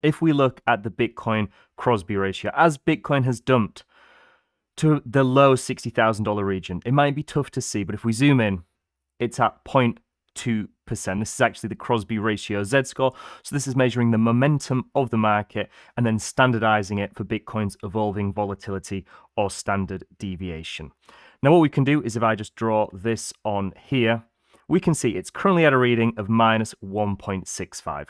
If we look at the Bitcoin Crosby ratio, as Bitcoin has dumped to the low $60,000 region, it might be tough to see, but if we zoom in, it's at 0.2%. This is actually the Crosby Ratio Z-score. So this is measuring the momentum of the market and then standardizing it for Bitcoin's evolving volatility or standard deviation. Now what we can do is if I just draw this on here, we can see it's currently at a reading of minus 1.65.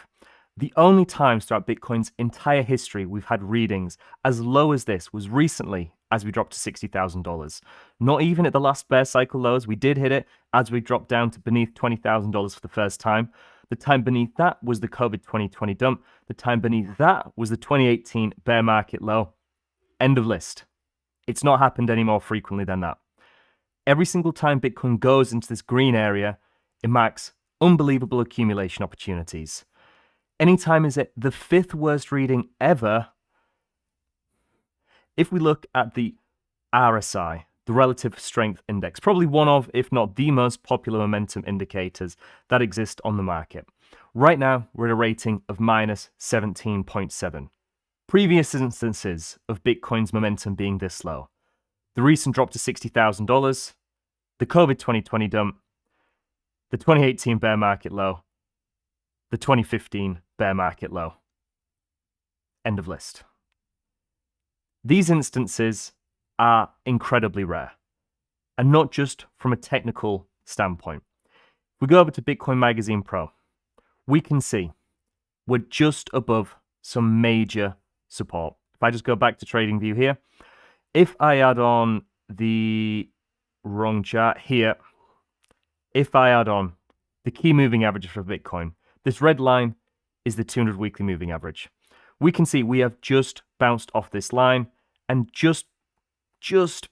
The only times throughout Bitcoin's entire history we've had readings as low as this was recently as we dropped to $60,000. Not even at the last bear cycle lows, we did hit it as we dropped down to beneath $20,000 for the first time. The time beneath that was the COVID 2020 dump. The time beneath that was the 2018 bear market low. End of list. It's not happened any more frequently than that. Every single time Bitcoin goes into this green area, it marks unbelievable accumulation opportunities. Anytime is it the fifth worst reading ever. If we look at the RSI, the Relative Strength Index, probably one of, if not the most popular momentum indicators that exist on the market. Right now, we're at a rating of minus 17.7. Previous instances of Bitcoin's momentum being this low: the recent drop to $60,000, the COVID 2020 dump, the 2018 bear market low, the 2015 bear market low. End of list. These instances are incredibly rare, and not just from a technical standpoint. If we go over to Bitcoin Magazine Pro, we can see we're just above some major support. If I just go back to TradingView here, if I add on the wrong chart here, if I add on the key moving average for Bitcoin, this red line is the 200 weekly moving average. We can see we have just bounced off this line and just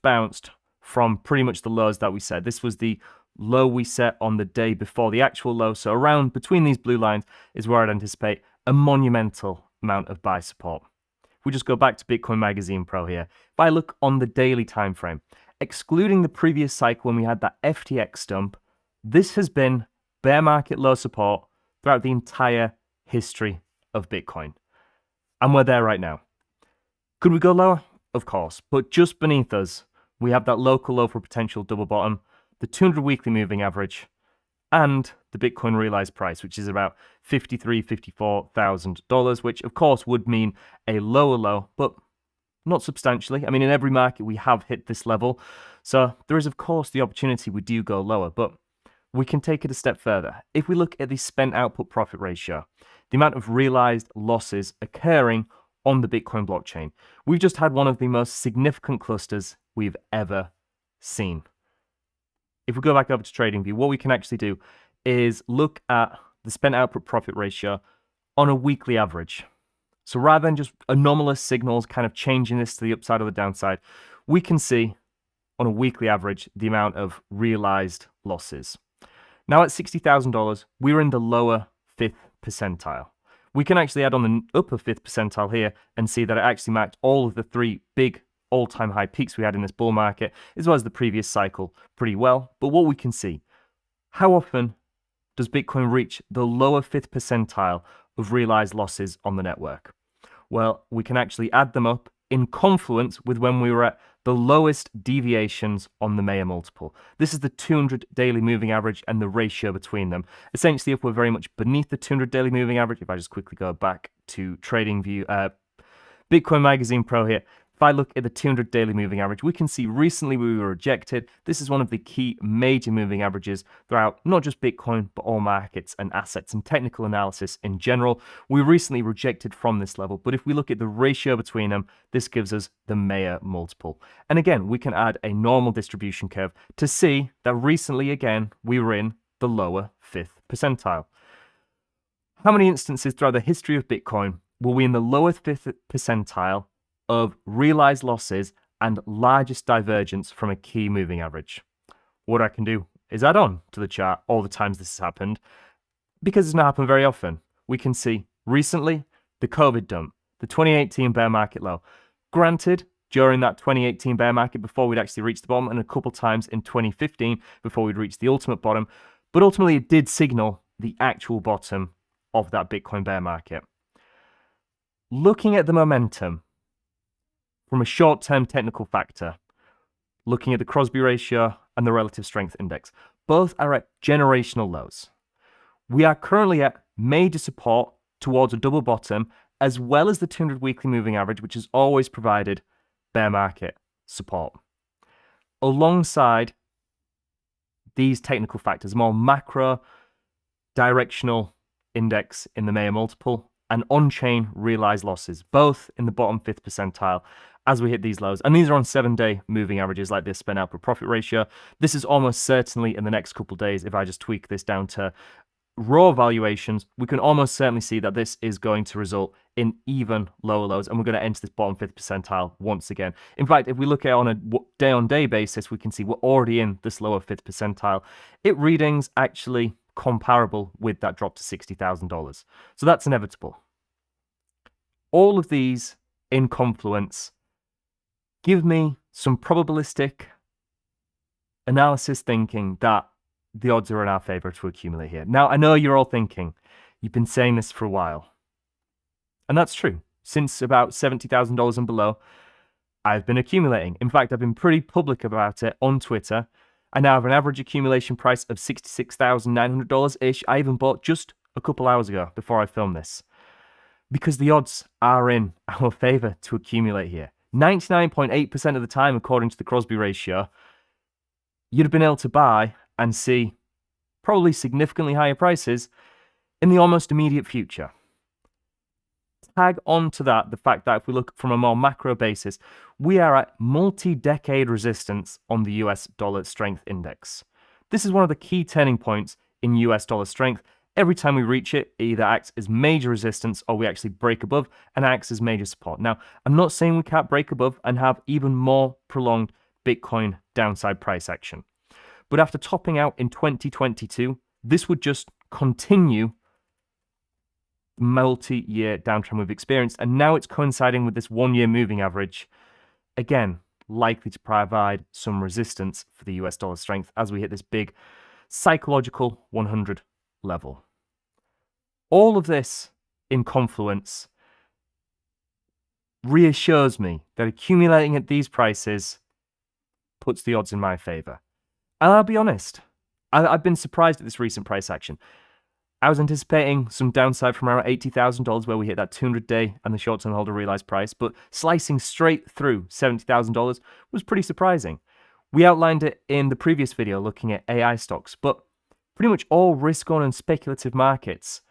bounced from pretty much the lows that we set. This was the low we set on the day before the actual low. So around between these blue lines is where I'd anticipate a monumental amount of buy support. If we just go back to Bitcoin Magazine Pro here, if I look on the daily time frame, excluding the previous cycle when we had that FTX dump, this has been bear market low support throughout the entire history of Bitcoin. And we're there right now. Could we go lower? Of course. But just beneath us, we have that local low for potential double bottom, the 200 weekly moving average, and the Bitcoin realized price, which is about $53,000, $54,000, which of course would mean a lower low, but not substantially. I mean, in every market we have hit this level. So there is of course the opportunity we do go lower, but we can take it a step further. If we look at the spent output profit ratio, the amount of realized losses occurring on the Bitcoin blockchain, we've just had one of the most significant clusters we've ever seen. If we go back over to TradingView, what we can actually do is look at the spent output profit ratio on a weekly average. So rather than just anomalous signals kind of changing this to the upside or the downside, we can see on a weekly average the amount of realized losses. Now at $60,000, we're in the lower fifth percentile. We can actually add on the upper fifth percentile here and see that it actually marked all of the three big all-time high peaks we had in this bull market, as well as the previous cycle, pretty well. But what we can see, how often does Bitcoin reach the lower fifth percentile of realized losses on the network? Well, we can actually add them up in confluence with when we were at the lowest deviations on the Mayer multiple. This is the 200 daily moving average and the ratio between them. Essentially, if we're very much beneath the 200 daily moving average, if I just quickly go back to TradingView, Bitcoin Magazine Pro here, if I look at the 200 daily moving average, we can see recently we were rejected. This is one of the key major moving averages throughout not just Bitcoin, but all markets and assets and technical analysis in general. We recently rejected from this level, but if we look at the ratio between them, this gives us the Mayer multiple. And again, we can add a normal distribution curve to see that recently, again, we were in the lower fifth percentile. How many instances throughout the history of Bitcoin were we in the lower fifth percentile of realized losses and largest divergence from a key moving average? What I can do is add on to the chart all the times this has happened, because it's not happened very often. We can see recently the COVID dump, the 2018 bear market low. Granted, during that 2018 bear market before we'd actually reached the bottom, and a couple times in 2015 before we'd reached the ultimate bottom, but ultimately it did signal the actual bottom of that Bitcoin bear market. Looking at the momentum from a short-term technical factor, looking at the Crosby Ratio and the Relative Strength Index, both are at generational lows. We are currently at major support towards a double bottom, as well as the 200 weekly moving average, which has always provided bear market support. Alongside these technical factors, more macro directional index in the Mayer multiple and on-chain realized losses, both in the bottom 5th percentile as we hit these lows. And these are on 7-day moving averages like this spend output profit ratio. This is almost certainly in the next couple of days, if I just tweak this down to raw valuations, we can almost certainly see that this is going to result in even lower lows, and we're going to enter this bottom 5th percentile once again. In fact, if we look at it on a day-on-day basis, we can see we're already in this lower 5th percentile. It readings actually comparable with that drop to $60,000. So that's inevitable. All of these in confluence give me some probabilistic analysis thinking that the odds are in our favor to accumulate here. Now, I know you're all thinking, you've been saying this for a while. And that's true. Since about $70,000 and below, I've been accumulating. In fact, I've been pretty public about it on Twitter. I now have an average accumulation price of $66,900-ish. I even bought just a couple hours ago before I filmed this. Because the odds are in our favor to accumulate here. 99.8% of the time, according to the Crosby Ratio, you'd have been able to buy and see probably significantly higher prices in the almost immediate future. Tag on to that the fact that if we look from a more macro basis, we are at multi-decade resistance on the US dollar strength index. This is one of the key turning points in US dollar strength. Every time we reach it, it either acts as major resistance or we actually break above and acts as major support. Now, I'm not saying we can't break above and have even more prolonged Bitcoin downside price action. But after topping out in 2022, this would just continue the multi-year downtrend we've experienced. And now it's coinciding with this 1-year moving average. Again, likely to provide some resistance for the US dollar strength as we hit this big psychological 100 level. All of this in confluence reassures me that accumulating at these prices puts the odds in my favor. And I'll be honest, I've been surprised at this recent price action. I was anticipating some downside from around $80,000 where we hit that 200-day and the short-term holder realized price, but slicing straight through $70,000 was pretty surprising. We outlined it in the previous video looking at AI stocks, but pretty much all risk-on and speculative markets,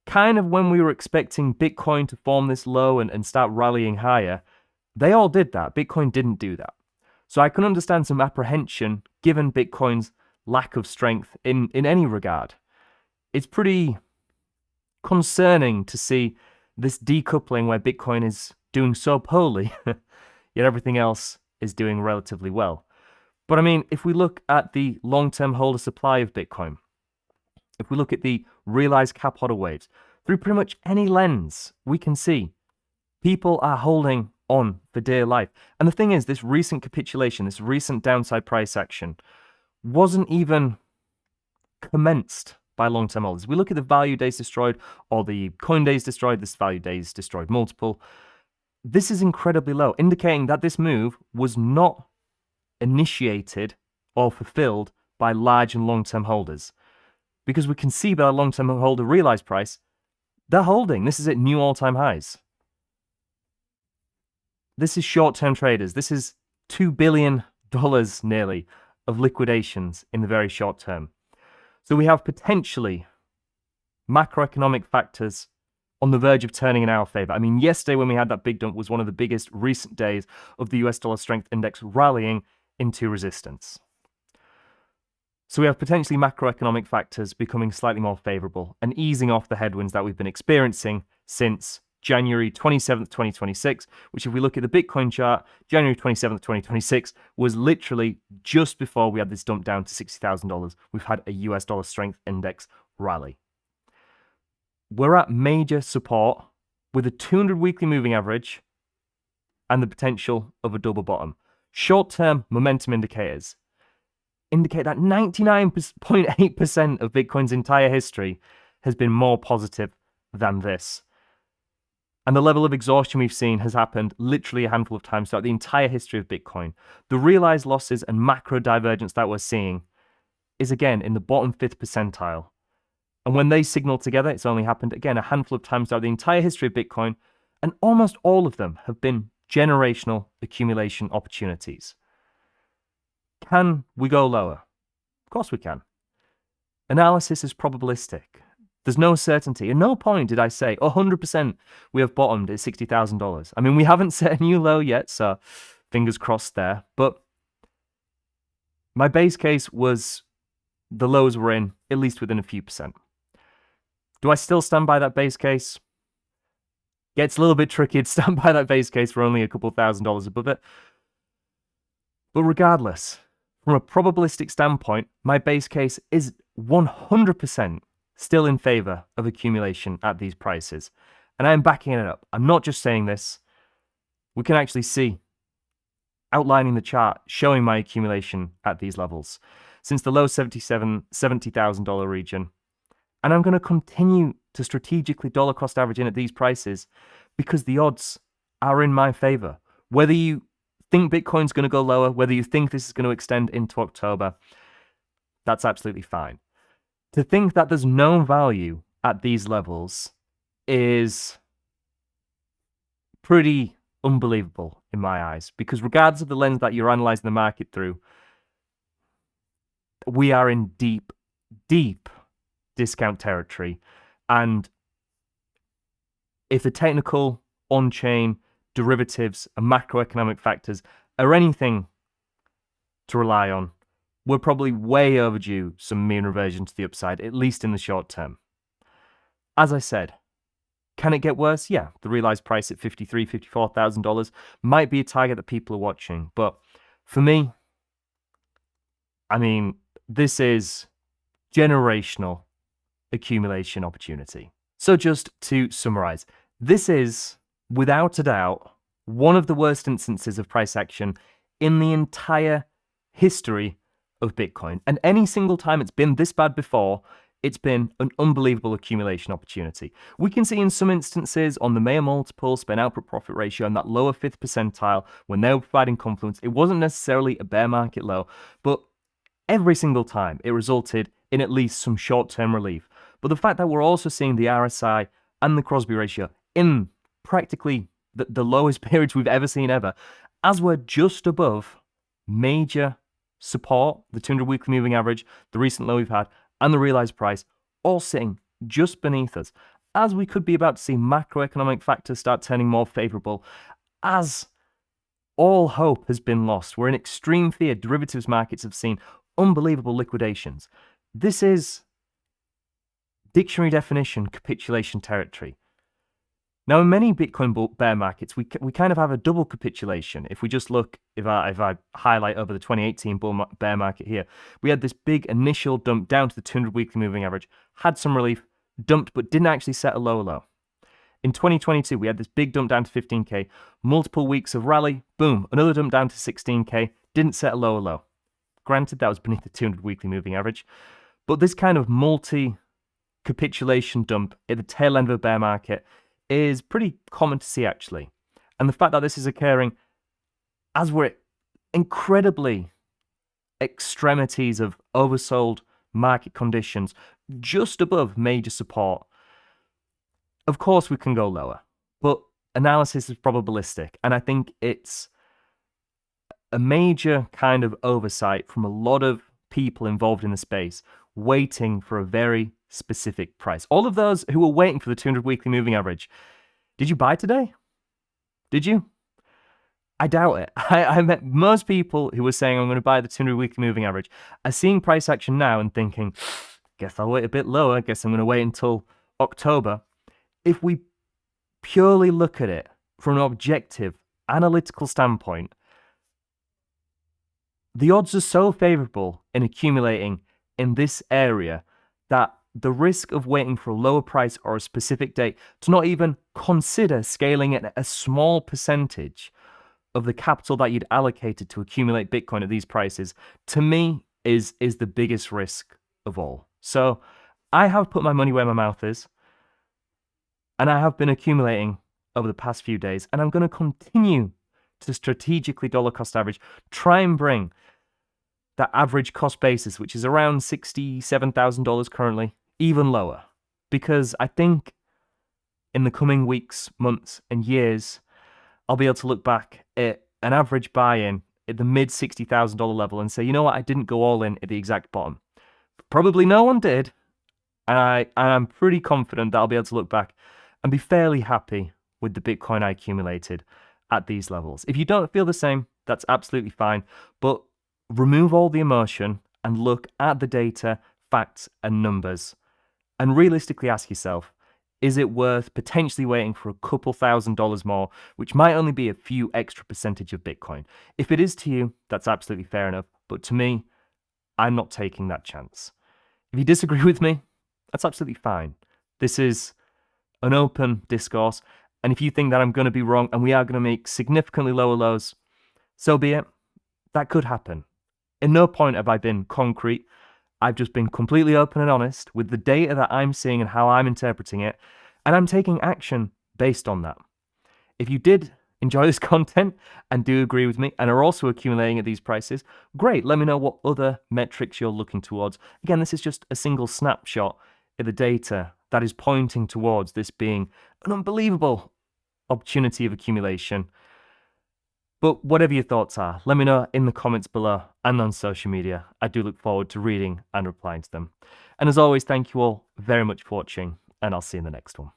kind of when we were expecting Bitcoin to form this low and start rallying higher, they all did that. Bitcoin didn't do that. So I can understand some apprehension given Bitcoin's lack of strength in any regard. It's pretty concerning to see this decoupling where Bitcoin is doing so poorly, yet everything else is doing relatively well. But I mean, if we look at the long-term holder supply of Bitcoin, if we look at the realized cap order waves, through pretty much any lens, we can see people are holding on for dear life. And the thing is, this recent capitulation, this recent downside price action, wasn't even commenced by long-term holders. We look at the value days destroyed or the coin days destroyed, this value days destroyed multiple. This is incredibly low, indicating that this move was not initiated or fulfilled by large and long-term holders. Because we can see by the long-term holder realized price, they're holding. This is at new all-time highs. This is short-term traders. This is $2 billion nearly of liquidations in the very short term. So we have potentially macroeconomic factors on the verge of turning in our favor. I mean, yesterday when we had that big dump was one of the biggest recent days of the US dollar strength index rallying into resistance. So we have potentially macroeconomic factors becoming slightly more favorable and easing off the headwinds that we've been experiencing since January 27th, 2026, which if we look at the Bitcoin chart, January 27th, 2026 was literally just before we had this dump down to $60,000. We've had a US dollar strength index rally. We're at major support with a 200 weekly moving average and the potential of a double bottom. Short-term momentum indicators indicate that 99.8% of Bitcoin's entire history has been more positive than this. And the level of exhaustion we've seen has happened literally a handful of times throughout the entire history of Bitcoin. The realized losses and macro divergence that we're seeing is again in the bottom 5th percentile. And when they signal together, it's only happened again a handful of times throughout the entire history of Bitcoin. And almost all of them have been generational accumulation opportunities. Can we go lower? Of course we can. Analysis is probabilistic. There's no certainty. At no point did I say 100% we have bottomed at $60,000. I mean, we haven't set a new low yet, so fingers crossed there. But my base case was the lows were in, at least within a few percent. Do I still stand by that base case? Gets a little bit tricky to stand by that base case for only a couple $1,000s above it. But regardless, from a probabilistic standpoint, my base case is 100% still in favor of accumulation at these prices. And I am backing it up. I'm not just saying this. We can actually see outlining the chart showing my accumulation at these levels since the low $70,000 region. And I'm going to continue to strategically dollar cost average in at these prices because the odds are in my favor. Whether you think Bitcoin's going to go lower, whether you think this is going to extend into October, that's absolutely fine. To think that there's no value at these levels is pretty unbelievable in my eyes, because regardless of the lens that you're analyzing the market through, we are in deep, deep discount territory. And if the technical, on-chain, derivatives, and macroeconomic factors are anything to rely on, we're probably way overdue some mean reversion to the upside, at least in the short term. As I said, can it get worse? Yeah, the realized price at $53,000, $54,000 might be a target that people are watching. But for me, I mean, this is generational accumulation opportunity. So just to summarize, this is, without a doubt, one of the worst instances of price action in the entire history of Bitcoin. And any single time it's been this bad before, it's been an unbelievable accumulation opportunity. We can see in some instances on the Mayer multiple, spend output profit ratio, and that lower 5th percentile, when they were providing confluence, it wasn't necessarily a bear market low, but every single time it resulted in at least some short-term relief. But the fact that we're also seeing the RSI and the Crosby ratio in practically the lowest periods we've ever seen ever, as we're just above major support, the 200 weekly moving average, the recent low we've had, and the realized price, all sitting just beneath us, as we could be about to see macroeconomic factors start turning more favorable, as all hope has been lost. We're in extreme fear. Derivatives markets have seen unbelievable liquidations. This is dictionary definition capitulation territory. Now, in many Bitcoin bear markets, we kind of have a double capitulation. If we just look, if I highlight over the 2018 bear market here, we had this big initial dump down to the 200 weekly moving average, had some relief, dumped, but didn't actually set a lower low. In 2022, we had this big dump down to 15K, multiple weeks of rally, boom, another dump down to 16K, didn't set a lower low. Granted, that was beneath the 200 weekly moving average, but this kind of multi-capitulation dump at the tail end of a bear market is pretty common to see, actually. And the fact that this is occurring as we're at incredibly extremities of oversold market conditions, just above major support. Of course, we can go lower, but analysis is probabilistic. And I think it's a major kind of oversight from a lot of people involved in the space, waiting for a very specific price. All of those who were waiting for the 200 weekly moving average, did you buy today? Did you? I doubt it. I met most people who were saying, I'm going to buy the 200 weekly moving average, are seeing price action now and thinking, guess I'll wait a bit lower. Guess I'm going to wait until October. If we purely look at it from an objective, analytical standpoint, the odds are so favorable in accumulating in this area that the risk of waiting for a lower price or a specific date to not even consider scaling it a small percentage of the capital that you'd allocated to accumulate Bitcoin at these prices, to me, is the biggest risk of all. So I have put my money where my mouth is, and I have been accumulating over the past few days, and I'm going to continue to strategically dollar cost average, try and bring that average cost basis, which is around $67,000 currently, even lower. Because I think in the coming weeks, months, and years, I'll be able to look back at an average buy-in at the mid $60,000 level and say, you know what, I didn't go all in at the exact bottom. Probably no one did. And I'm pretty confident that I'll be able to look back and be fairly happy with the Bitcoin I accumulated at these levels. If you don't feel the same, that's absolutely fine. But remove all the emotion and look at the data, facts, and numbers. And realistically ask yourself, is it worth potentially waiting for a couple $1,000s more, which might only be a few extra percentage of Bitcoin? If it is to you, that's absolutely fair enough. But to me, I'm not taking that chance. If you disagree with me, that's absolutely fine. This is an open discourse. And if you think that I'm going to be wrong and we are going to make significantly lower lows, so be it. That could happen. At no point have I been concrete. I've just been completely open and honest with the data that I'm seeing and how I'm interpreting it, and I'm taking action based on that. If you did enjoy this content and do agree with me and are also accumulating at these prices, great. Let me know what other metrics you're looking towards. Again, this is just a single snapshot of the data that is pointing towards this being an unbelievable opportunity of accumulation. But whatever your thoughts are, let me know in the comments below and on social media. I do look forward to reading and replying to them. And as always, thank you all very much for watching, and I'll see you in the next one.